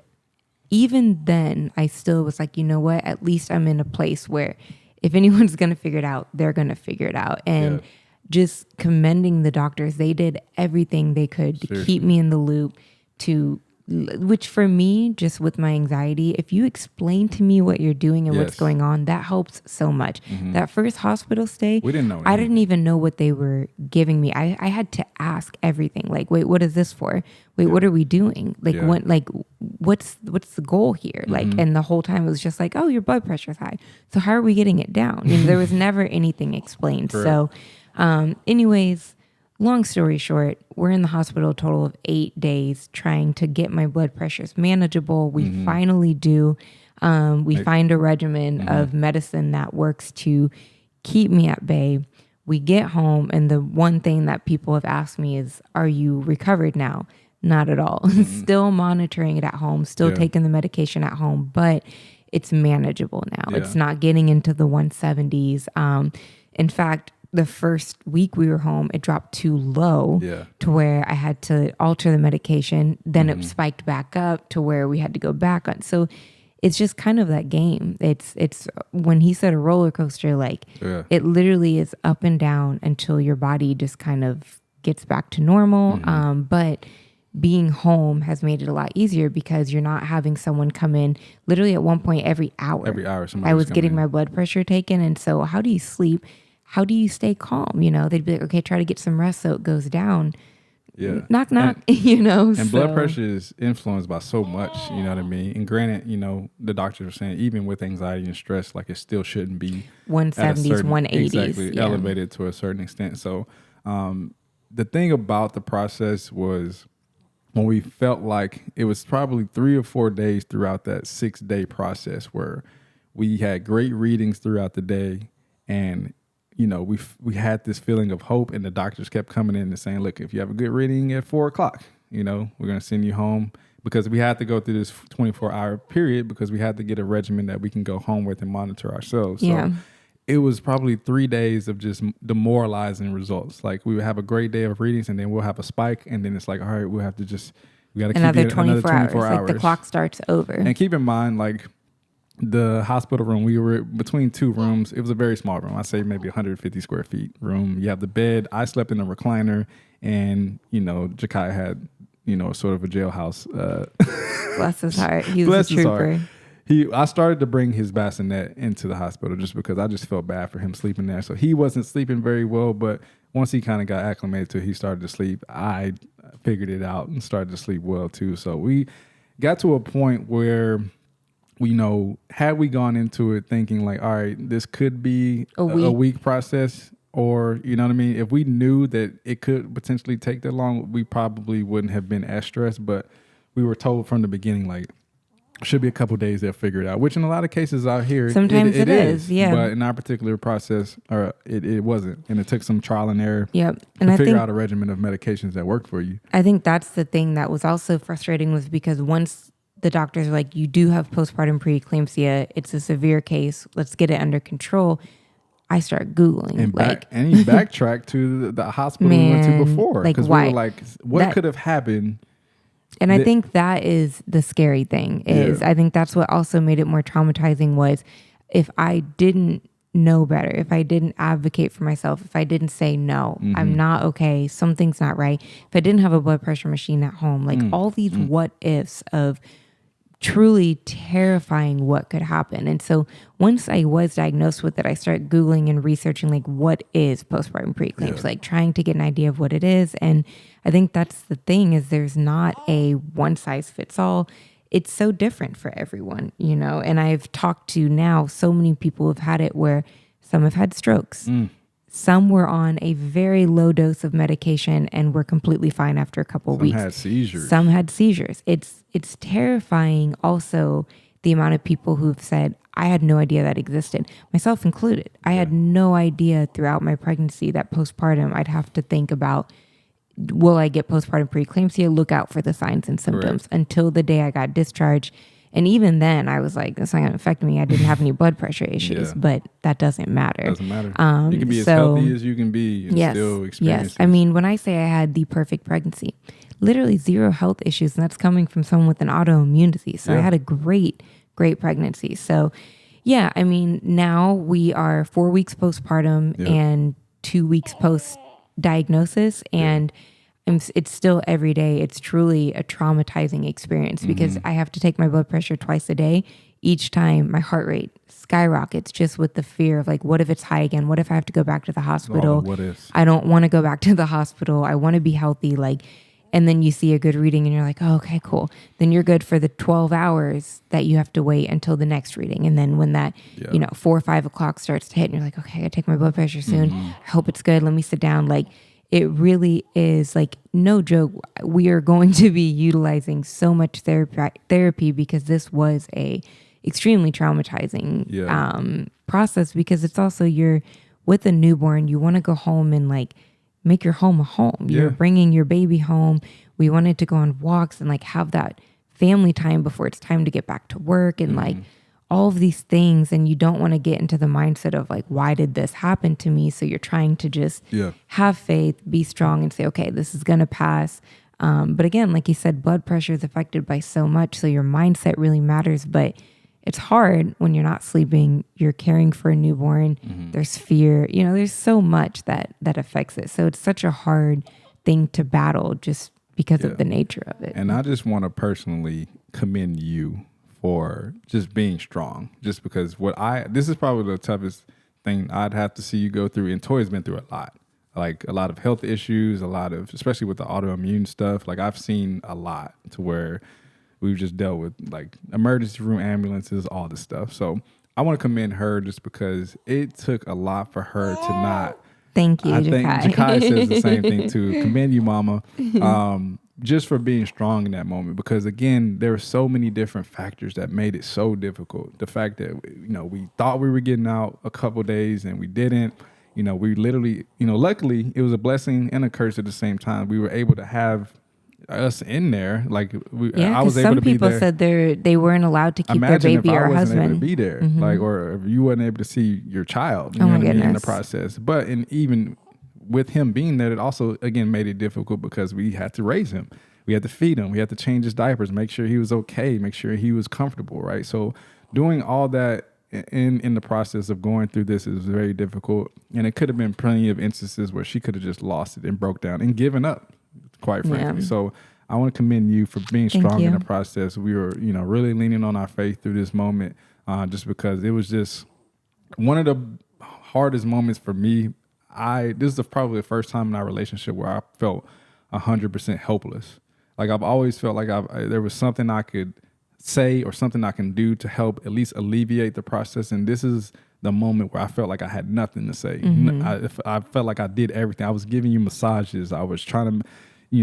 even then I still was like, you know what, at least I'm in a place where if anyone's going to figure it out, they're going to figure it out. And just commending the doctors. They did everything they could to keep me in the loop, to which for me, just with my anxiety, if you explain to me what you're doing and what's Yes. going on, that helps so much. That first hospital stay, We didn't know I didn't anything. even know what they were giving me. I had to ask everything. Like, wait, what is this for? Wait, what are we doing? Like, Yeah. what? Like, what's the goal here? Like, and the whole time it was just like, oh, your blood pressure's high. So how are we getting it down? You know, there was never anything explained. Correct. So, anyways. Long story short, we're in the hospital a total of 8 days trying to get my blood pressures manageable. We finally do. We find a regimen of medicine that works to keep me at bay. We get home, and the one thing that people have asked me is, are you recovered now? Not at all. Still monitoring it at home, still Yeah. taking the medication at home, but it's manageable now. Yeah. It's not getting into the 170s. In fact, the first week we were home, it dropped too low Yeah. to where I had to alter the medication. Then it spiked back up to where we had to go back on. So it's just kind of that game. It's when he said a roller coaster, like Yeah. it literally is up and down until your body just kind of gets back to normal. But being home has made it a lot easier because you're not having someone come in literally at one point every hour. Every hour somebody I was coming getting in. my blood pressure taken. And so how do you sleep? How do you stay calm? You know, they'd be like, okay, try to get some rest so it goes down. Yeah. Knock, knock, you know. And blood pressure is influenced by so much, you know what I mean? And granted, you know, the doctors are saying even with anxiety and stress, like it still shouldn't be at a 170s, certain- 180s. exactly, yeah. elevated to a certain extent. So the thing about the process was when we felt like it was probably 3 or 4 days throughout that 6-day process where we had great readings throughout the day, and you know, we had this feeling of hope, and the doctors kept coming in and saying, look, if you have a good reading at 4:00, you know, we're going to send you home, because we had to go through this 24-hour period because we had to get a regimen that we can go home with and monitor ourselves. Yeah. So it was probably 3 days of just demoralizing results. Like we would have a great day of readings, and then we'll have a spike, and then it's like, all right, we got to keep Another it 24 hours. Like the clock starts over. And keep in mind, like the hospital room, we were between 2 rooms. It was a very small room. I'd say maybe 150 square feet room. You have the bed. I slept in a recliner, and, you know, Jakai had, you know, sort of a jailhouse. Bless his heart. He was Bless a his heart. trooper. I started to bring his bassinet into the hospital just because I just felt bad for him sleeping there. So he wasn't sleeping very well, but once he kind of got acclimated to it, he started to sleep. I figured it out and started to sleep well too. So we got to a point where, you know, had we gone into it thinking like, all right, this could be a week process, or, you know what I mean? If we knew that it could potentially take that long, we probably wouldn't have been as stressed. But we were told from the beginning, like, should be a couple of days, they'll figure it out, which in a lot of cases out here, Sometimes it is, yeah. But in our particular process, it wasn't. And it took some trial and error Yep. to figure out a regimen of medications that worked for you. I think that's the thing that was also frustrating, was because once the doctors were like, you do have postpartum preeclampsia, it's a severe case, let's get it under control, I start Googling. And you backtrack to the hospital we went to before. Like, because why? we were like, what could have happened? And I think that is the scary thing, is I think that's what also made it more traumatizing, was if I didn't know better, if I didn't advocate for myself, if I didn't say, no, I'm not okay, something's not right, if I didn't have a blood pressure machine at home, like all these what ifs of truly terrifying what could happen. And so once I was diagnosed with it, I started Googling and researching, like, what is postpartum preeclampsia, like trying to get an idea of what it is. And I think that's the thing, is there's not a one size fits all. It's so different for everyone, you know? And I've talked to now so many people who've had it, where some have had strokes. Some were on a very low dose of medication and were completely fine after a couple of weeks. Some had seizures. Some had seizures. It's terrifying also, the amount of people who've said, I had no idea that existed, myself included. I had no idea throughout my pregnancy that postpartum I'd have to think about, will I get postpartum preeclampsia? Look out for the signs and symptoms. Until the day I got discharged. And even then, I was like, that's not going to affect me. I didn't have any blood pressure issues, but that doesn't matter. Doesn't matter. You can be as healthy as you can be and still experience Yes. I mean, when I say I had the perfect pregnancy, literally 0 health issues, and that's coming from someone with an autoimmune disease. So I had a great pregnancy. So yeah, I mean, now we are 4 weeks postpartum and 2 weeks post diagnosis. And it's still every day. It's truly a traumatizing experience because I have to take my blood pressure twice a day. Each time my heart rate skyrockets just with the fear of like, what if it's high again? What if I have to go back to the hospital? What ifs. I don't want to go back to the hospital. I want to be healthy. Like, and then you see a good reading and you're like, oh, okay, cool. Then you're good for the 12 hours that you have to wait until the next reading. And then when that, 4 or 5 o'clock starts to hit and you're like, okay, I gotta take my blood pressure soon. I hope it's good. Let me sit down. Like, it really is like no joke. We are going to be utilizing so much therapy because this was a extremely traumatizing process, because it's also you're with a newborn. You want to go home and like make your home a home. You're bringing your baby home. We wanted to go on walks and like have that family time before it's time to get back to work and like all of these things. And you don't want to get into the mindset of like, why did this happen to me? So you're trying to just have faith, be strong and say, okay, this is going to pass. But again, like you said, blood pressure is affected by so much. So your mindset really matters, but it's hard when you're not sleeping, you're caring for a newborn, there's fear, there's so much that affects it. So it's such a hard thing to battle just because of the nature of it. And I just want to personally commend you for just being strong, just because this is probably the toughest thing I'd have to see you go through. And Toya's been through a lot, like a lot of health issues, especially with the autoimmune stuff. Like I've seen a lot to where we've just dealt with like emergency room ambulances, all this stuff. So I want to commend her just because it took a lot for her to not. Thank you, I think Jakai says the same thing too. Commend you, mama, just for being strong in that moment. Because again, there were so many different factors that made it so difficult. The fact that, we thought we were getting out a couple days and we didn't. We literally, luckily it was a blessing and a curse at the same time. We were able to have us in there, like I was able to be there. Some people said they weren't allowed to keep their baby or husband. Imagine if I wasn't able to be there, like, or if you wasn't able to see your child, you know what I mean, in the process. But even with him being there, it also again made it difficult because we had to raise him, we had to feed him, we had to change his diapers, make sure he was okay, make sure he was comfortable, right? So doing all that in the process of going through this is very difficult, and it could have been plenty of instances where she could have just lost it and broke down and given up, quite frankly. So I want to commend you for being strong in the process. We were, really leaning on our faith through this moment, just because it was just one of the hardest moments for me. This is probably the first time in our relationship where I felt 100% helpless. Like I've always felt like there was something I could say or something I can do to help at least alleviate the process. And this is the moment where I felt like I had nothing to say. I felt like I did everything. I was giving you massages. I was trying to,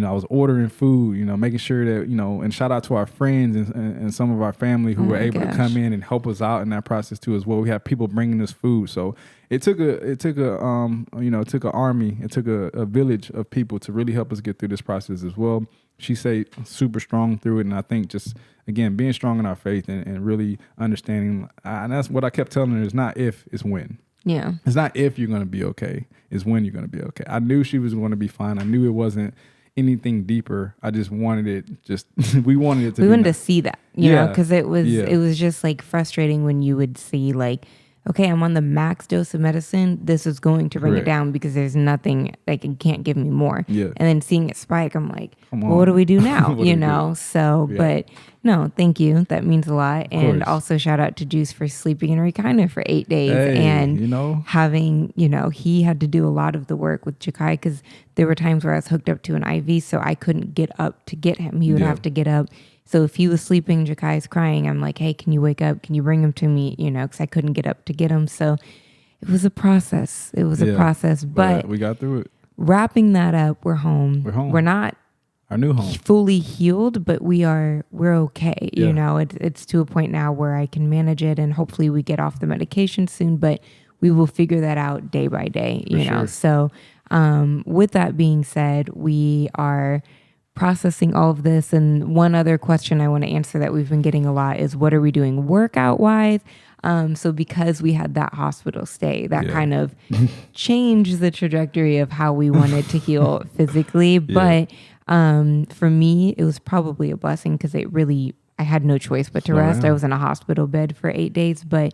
I was ordering food, making sure that, and shout out to our friends and some of our family who were able to come in and help us out in that process too as well. We have people bringing us food. So it took an army, it took a village of people to really help us get through this process as well. She stayed super strong through it. And I think just, again, being strong in our faith and really understanding, and that's what I kept telling her, is not if, it's when. Yeah. It's not if you're going to be okay, it's when you're going to be okay. I knew she was going to be fine. I knew it wasn't anything deeper. I just wanted it we wanted to see that, you know, because it was just like frustrating when you would see like, okay, I'm on the max dose of medicine. This is going to bring it down because there's nothing, like it can't give me more. Yeah. And then seeing it spike, I'm like, well, what do we do now? you know? So, but no, thank you. That means a lot. And also shout out to Juice for sleeping in Rekina for 8 days and having, he had to do a lot of the work with Jakai because there were times where I was hooked up to an IV, so I couldn't get up to get him. He would have to get up. So if he was sleeping, Jakai's crying, I'm like, hey, can you wake up? Can you bring him to me? Because I couldn't get up to get him. So it was a process. It was a process. But we got through it. Wrapping that up, we're home. We're not our new home fully healed, but we're okay. It's to a point now where I can manage it, and hopefully we get off the medication soon, but we will figure that out day by day, you know. So with that being said, we are processing all of this. And one other question I want to answer that we've been getting a lot is, what are we doing workout wise? So because we had that hospital stay, that kind of changed the trajectory of how we wanted to heal physically. But for me, it was probably a blessing because I had no choice but to rest. I was in a hospital bed for 8 days. But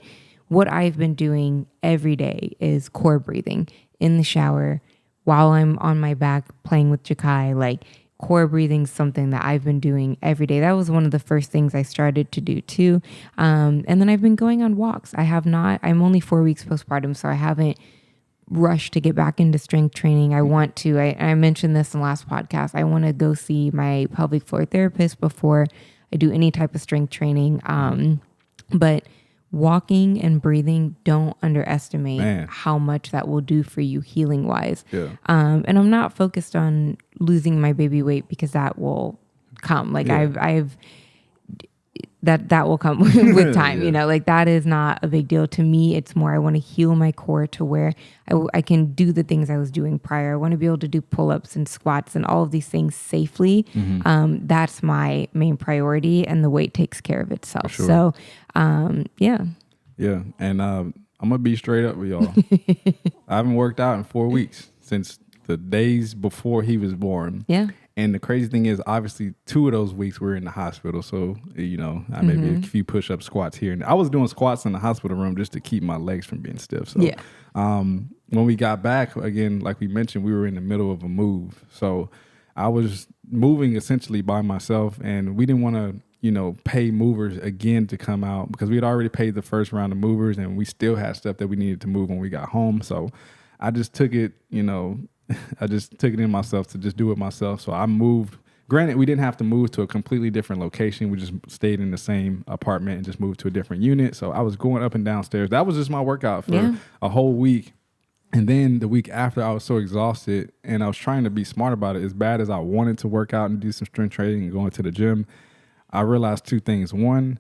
what I've been doing every day is core breathing in the shower, while I'm on my back playing with Jakai, like core breathing, something that I've been doing every day. That was one of the first things I started to do too. And then I've been going on walks. I'm only 4 weeks postpartum, so I haven't rushed to get back into strength training. I want to, I mentioned this in the last podcast, I want to go see my pelvic floor therapist before I do any type of strength training. But walking and breathing, don't underestimate how much that will do for you healing wise. Yeah. And I'm not focused on losing my baby weight because that will come. Like I've that will come with time, you know, like that is not a big deal to me. It's more, I want to heal my core to where I can do the things I was doing prior. I want to be able to do pull-ups and squats and all of these things safely. That's my main priority, and the weight takes care of itself. Sure. So, yeah. And, I'm going to be straight up with y'all. I haven't worked out in 4 weeks since the days before he was born. Yeah. And the crazy thing is, obviously, 2 of those weeks we were in the hospital. So, you know, I maybe a few push-up squats here. And I was doing squats in the hospital room just to keep my legs from being stiff. So, when we got back, again, like we mentioned, we were in the middle of a move. So I was moving essentially by myself, and we didn't want to, you know, pay movers again to come out because we had already paid the first round of movers, and we still had stuff that we needed to move when we got home. So I just took it, you know, I just took it in myself to just do it myself. So I moved. Granted, we didn't have to move to a completely different location. We just stayed in the same apartment and just moved to a different unit. So I was going up and downstairs. That was just my workout for a whole week. And then the week after, I was so exhausted, and I was trying to be smart about it. As bad as I wanted to work out and do some strength training and go into the gym, I realized 2 things. One,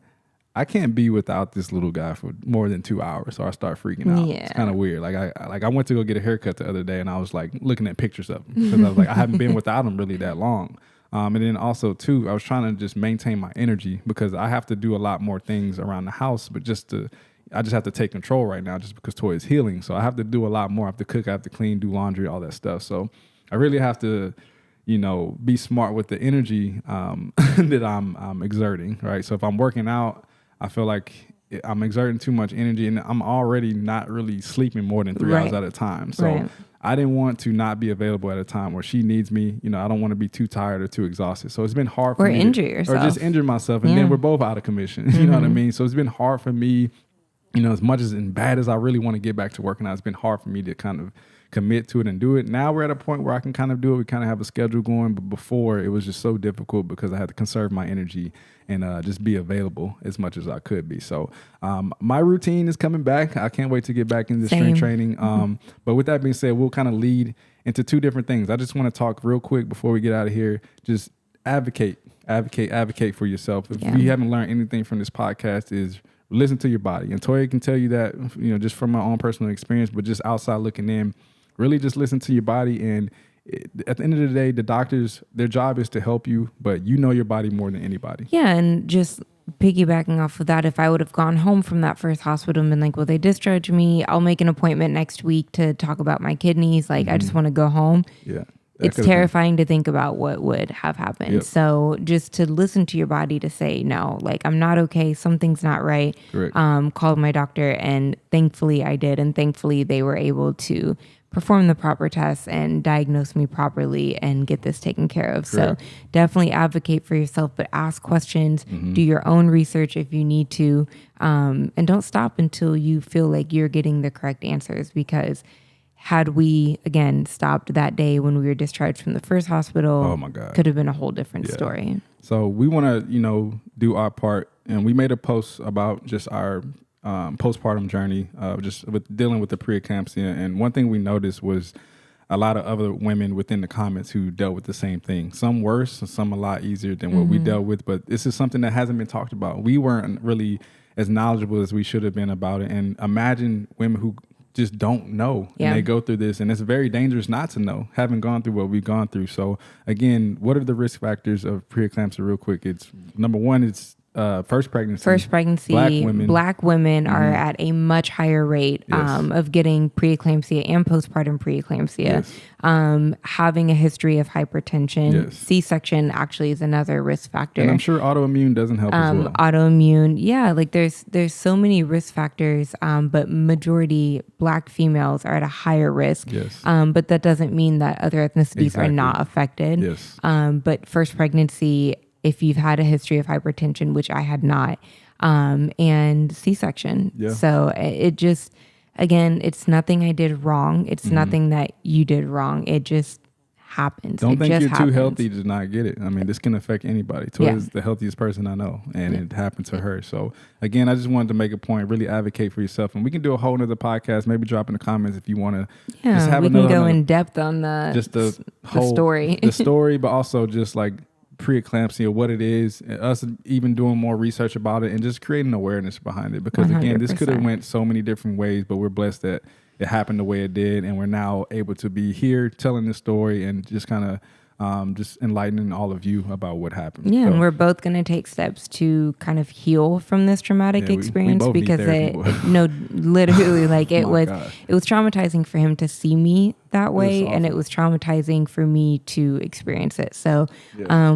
I can't be without this little guy for more than 2 hours, so I start freaking out. It's kind of weird. Like I went to go get a haircut the other day, and I was like looking at pictures of him because I was like, I haven't been without him really that long. And then also too, I was trying to just maintain my energy because I have to do a lot more things around the house, but I just have to take control right now just because Toya is healing. So I have to do a lot more. I have to cook, I have to clean, do laundry, all that stuff. So I really have to, you know, be smart with the energy that I'm exerting, right? So if I'm working out, I feel like I'm exerting too much energy, and I'm already not really sleeping more than 3 hours at a time. So I didn't want to not be available at a time where she needs me. You know, I don't want to be too tired or too exhausted. So it's been hard for me. Or injure yourself. Or just injure myself. And then we're both out of commission. You know what I mean? So it's been hard for me, you know, as much as and bad as I really want to get back to working out, it's been hard for me to kind of commit to it and do it. Now we're at a point where I can kind of do it. We kind of have a schedule going, but before it was just so difficult because I had to conserve my energy and just be available as much as I could be. So my routine is coming back. I can't wait to get back into strength training. But with that being said, we'll kind of lead into 2 different things. I just want to talk real quick before we get out of here. Just advocate for yourself. If you haven't learned anything from this podcast, is listen to your body. And Toya can tell you that, you know, just from my own personal experience, but just outside looking in, really just listen to your body. And at the end of the day, the doctors, their job is to help you, but you know your body more than anybody. Yeah. And just piggybacking off of that, if I would have gone home from that first hospital and been like, well, they discharged me, I'll make an appointment next week to talk about my kidneys. Like, I just want to go home. Yeah. It's terrifying to think about what would have happened. Yep. So just to listen to your body to say, no, like, I'm not okay. Something's not right. Called my doctor, and thankfully I did. And thankfully they were able to perform the proper tests and diagnose me properly and get this taken care of. So definitely advocate for yourself, but ask questions, do your own research if you need to, and don't stop until you feel like you're getting the correct answers, because had we, again, stopped that day when we were discharged from the first hospital, oh my God, could have been a whole different story. So we want to, you know, do our part. And we made a post about just our postpartum journey, just with dealing with the preeclampsia. And one thing we noticed was a lot of other women within the comments who dealt with the same thing. Some worse, some a lot easier than what we dealt with. But this is something that hasn't been talked about. We weren't really as knowledgeable as we should have been about it. And imagine women who just don't know and they go through this, and it's very dangerous not to know, having gone through what we've gone through. So again, what are the risk factors of preeclampsia real quick? It's number one, it's first pregnancy, black women are at a much higher rate of getting preeclampsia and postpartum preeclampsia. Having a history of hypertension, C-section actually is another risk factor. And I'm sure autoimmune doesn't help as well. Autoimmune, like there's so many risk factors, but majority black females are at a higher risk. But that doesn't mean that other ethnicities are not affected. But first pregnancy, if you've had a history of hypertension, which I had not, and C-section. So it just, again, it's nothing I did wrong. It's nothing that you did wrong. It just happens. Don't think you're too healthy to not get it. I mean, this can affect anybody. Toya is the healthiest person I know, and it happened to her. So again, I just wanted to make a point, really advocate for yourself. And we can do a whole nother podcast, maybe drop in the comments if you want to just have we can go in depth on the story. The story, but also just like preeclampsia, what it is, us even doing more research about it and just creating awareness behind it. Because again, 100%. This could have went so many different ways, but we're blessed that it happened the way it did, and we're now able to be here telling the story and just kind of just enlightening all of you about what happened. And we're both going to take steps to kind of heal from this traumatic experience, we because literally, like it was traumatizing for him to see me that way, and it was traumatizing for me to experience it. So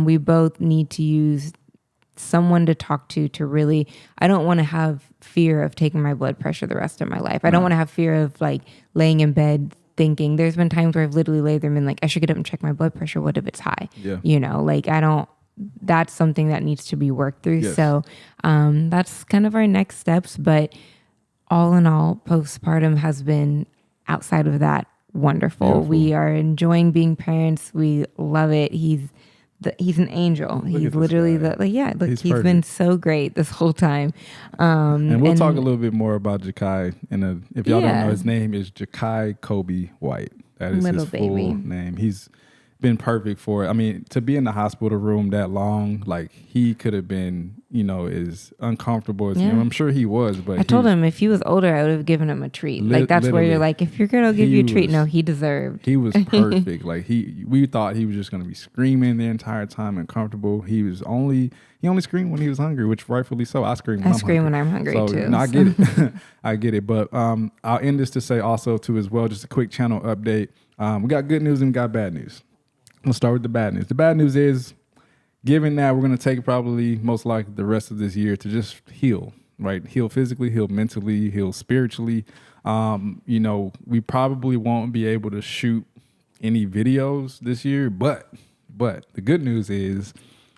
we both need to use someone to talk to really, I don't want to have fear of taking my blood pressure the rest of my life. I don't want to have fear of like laying in bed thinking. There's been times where I've literally laid there and been like, I should get up and check my blood pressure. What if it's high? Like that's something that needs to be worked through. So that's kind of our next steps. But all in all, postpartum has been, outside of that, wonderful. Beautiful. We are enjoying being parents. We love it. He's an angel. He's literally he's been so great this whole time. And we'll talk a little bit more about Jakai. If y'all don't know, his name is Jakai Kobe White. That is his full name. He's been perfect for it. I mean, to be in the hospital room that long, like he could have been, as uncomfortable as him. I'm sure he was, but I told him if he was older, I would have given him a treat. Like that's where you're like, if you're gonna give you a treat, no, he deserved. He was perfect. Like we thought he was just gonna be screaming the entire time and comfortable. He only screamed when he was hungry, which rightfully so. I scream when I'm hungry too. No, I get it. I get it. But I'll end this to say also too as well, just a quick channel update. We got good news and we got bad news. Let's start with the bad news. The bad news is, given that we're going to take probably most likely the rest of this year to just heal, right? Heal physically, heal mentally, heal spiritually. We probably won't be able to shoot any videos this year, but the good news is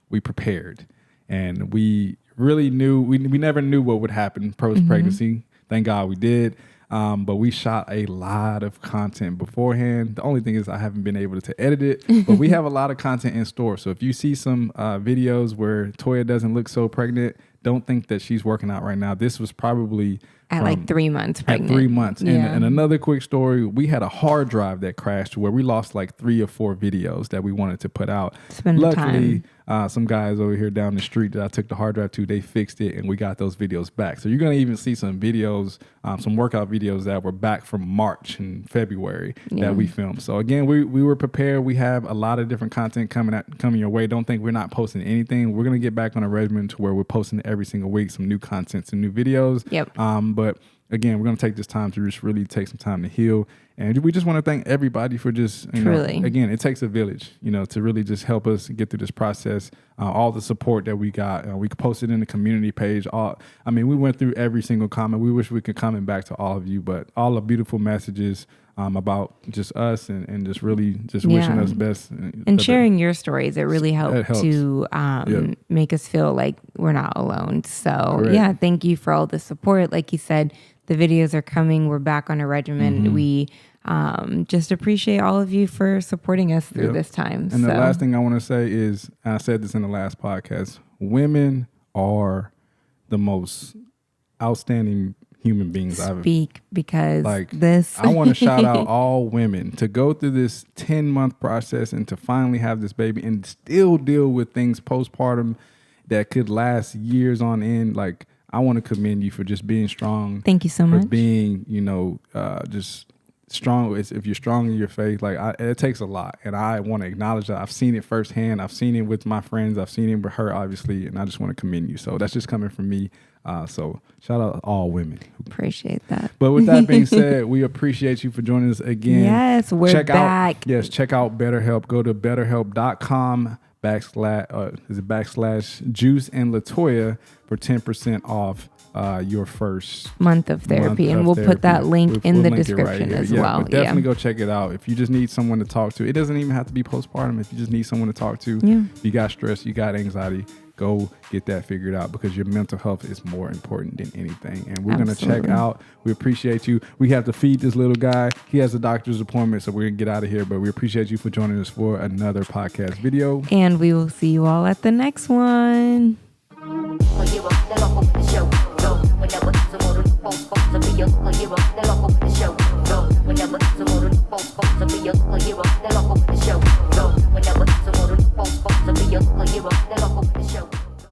we prepared, and we really knew, we never knew what would happen post-pregnancy. Thank God we did. But we shot a lot of content beforehand. The only thing is I haven't been able to edit it, but we have a lot of content in store. So if you see some videos where Toya doesn't look so pregnant, don't think that she's working out right now. This was probably at like 3 months pregnant. At 3 months. And another quick story, we had a hard drive that crashed where we lost like 3 or 4 videos that we wanted to put out. Luckily, some guys over here down the street that I took the hard drive to, they fixed it and we got those videos back. So you're going to even see some videos, some workout videos that were back from March and February that we filmed. So again, we were prepared. We have a lot of different content coming your way. Don't think we're not posting anything. We're going to get back on a regimen to where we're posting every single week, some new content, some new videos. But again, we're going to take this time to just really take some time to heal. And we just want to thank everybody for just, again, it takes a village, to really just help us get through this process. All the support that we got, we posted in the community page. We went through every single comment. We wish we could comment back to all of you, but all the beautiful messages about just us and just really just wishing us best. And sharing your stories, it really helps to make us feel like we're not alone. So thank you for all the support. Like you said, the videos are coming. We're back on a regimen. We just appreciate all of you for supporting us through this time. And the last thing I want to say is, and I said this in the last podcast, women are the most outstanding human beings I've because I want to shout out all women to go through this 10-month process and to finally have this baby and still deal with things postpartum that could last years on end. Like, I want to commend you for just being strong. Thank you so much. For being, just if you're strong in your faith, like it takes a lot, and I want to acknowledge that. I've seen it firsthand. I've seen it with my friends. I've seen it with her, obviously, and I just want to commend you. So that's just coming from me. So shout out to all women. Appreciate that. But with that being said, we appreciate you for joining us again. Yes, we're back. Check out BetterHelp. Go to betterhelp.com /Juice and Latoya for 10% off your first month of therapy. And we'll put that link in the description as well. But definitely go check it out. If you just need someone to talk to, it doesn't even have to be postpartum. If you just need someone to talk to, if you got stress, you got anxiety, go get that figured out, because your mental health is more important than anything. And we're going to check out. We appreciate you. We have to feed this little guy. He has a doctor's appointment, so we're going to get out of here. But we appreciate you for joining us for another podcast video. And we will see you all at the next one. Whenever